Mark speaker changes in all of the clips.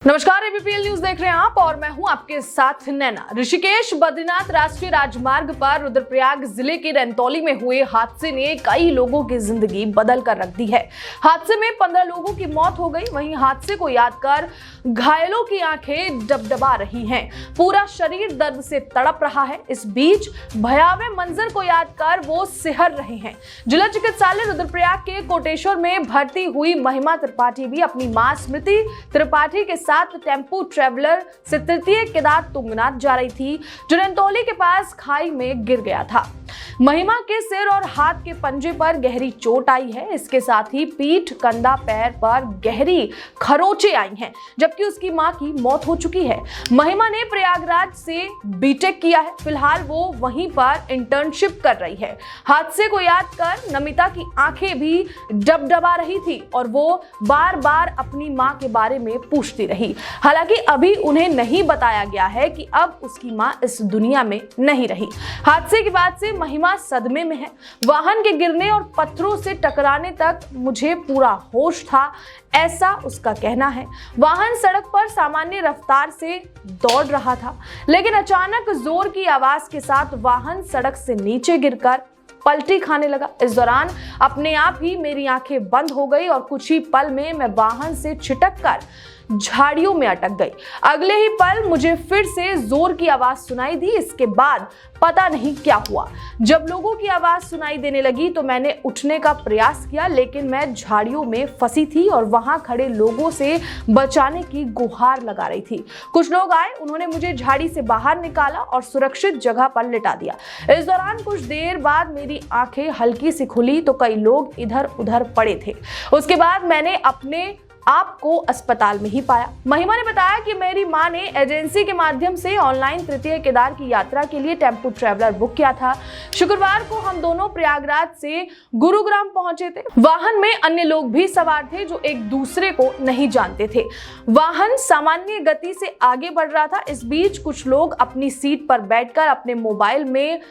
Speaker 1: नमस्कार, एबीपीएल न्यूज देख रहे हैं आप और मैं हूं आपके साथ नैना। ऋषिकेश बद्रीनाथ राष्ट्रीय राजमार्ग पर रुद्रप्रयाग जिले के रंतौली में हुए हादसे ने कई लोगों की जिंदगी बदल कर रख दी है। हादसे में 15 लोगों की मौत हो गई। वहीं हादसे को याद कर घायलों की आंखें डबडबा रही हैं, पूरा शरीर दर्द से तड़प रहा है। इस बीच भयावह मंजर को याद कर वो सिहर रहे हैं। जिला चिकित्सालय रुद्रप्रयाग के कोटेश्वर में भर्ती हुई महिमा त्रिपाठी भी अपनी मां स्मृति त्रिपाठी के साथ टेम्पो ट्रेवलर से तृतीय केदार तुंगनाथ जा रही थी, जो रंतौली के पास खाई में गिर गया था। महिमा के सिर और हाथ के पंजे पर गहरी चोट आई है। इसके साथ ही पीठ, कंधा, पैर पर गहरी खरोंचें आई हैं, जबकि उसकी मां की मौत हो चुकी है। महिमा ने प्रयागराज से बीटेक किया है। फिलहाल वो वहीं पर इंटर्नशिप कर रही है। हादसे को याद कर नमिता की आंखें भी डबडबा रही थी और वो बार बार अपनी मां के बारे में पूछती रही। हालांकि अभी उन्हें नहीं बताया गया है कि अब उसकी मां इस दुनिया में नहीं रही। हादसे के बाद से महिमा सदमे में है। वाहन के गिरने और पत्थरों से टकराने तक मुझे पूरा होश था, ऐसा उसका कहना है। वाहन सड़क पर सामान्य रफ्तार से दौड़ रहा था, लेकिन अचानक जोर की आवाज के साथ वाहन सड़क से नीचे गिरकर पलटी खाने लगा। इस दौरान अपने आप ही मेरी आंखें बंद हो गई और कुछ ही पल में मैं वाहन से छिटक कर झाड़ियों में अटक गई। अगले ही पल मुझे फिर से जोर की आवाज सुनाई दी। इसके बाद पता नहीं क्या हुआ। जब लोगों की आवाज सुनाई देने लगी तो मैंने उठने का प्रयास किया, लेकिन मैं झाड़ियों में फंसी थी और वहां खड़े लोगों से बचाने की गुहार लगा रही थी। कुछ लोग आए, उन्होंने मुझे झाड़ी से बाहर निकाला और सुरक्षित जगह पर लिटा दिया। इस दौरान कुछ देर बाद मेरी आंखें हल्की सी खुली तो कई लोग इधर उधर पड़े थे। उसके बाद मैंने अपने आपको अस्पताल में ही पाया। महिमा ने बताया कि मेरी मां ने एजेंसी के माध्यम से ऑनलाइन तृतीय केदार की यात्रा के लिए टेम्पो ट्रेवलर बुक किया था। शुक्रवार को हम दोनों प्रयागराज से गुरुग्राम पहुंचे थे। वाहन में अन्य लोग भी सवार थे जो एक दूसरे को नहीं जानते थे। वाहन सामान्य गति से आगे बढ़ रहा था। इस बीच कुछ लोग अपनी सीट पर बैठकर अपने मोबाइल में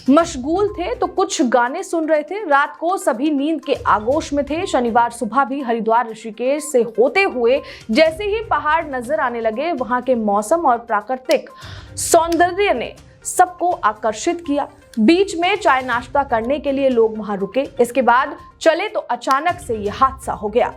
Speaker 1: मशगूल थे तो कुछ गाने सुन रहे थे। रात को सभी नींद के आगोश में थे। शनिवार सुबह भी हरिद्वार ऋषिकेश से होते हुए जैसे ही पहाड़ नजर आने लगे, वहां के मौसम और प्राकृतिक सौंदर्य ने सबको आकर्षित किया। बीच में चाय नाश्ता करने के लिए लोग वहां रुके। इसके बाद चले तो अचानक से यह हादसा हो गया।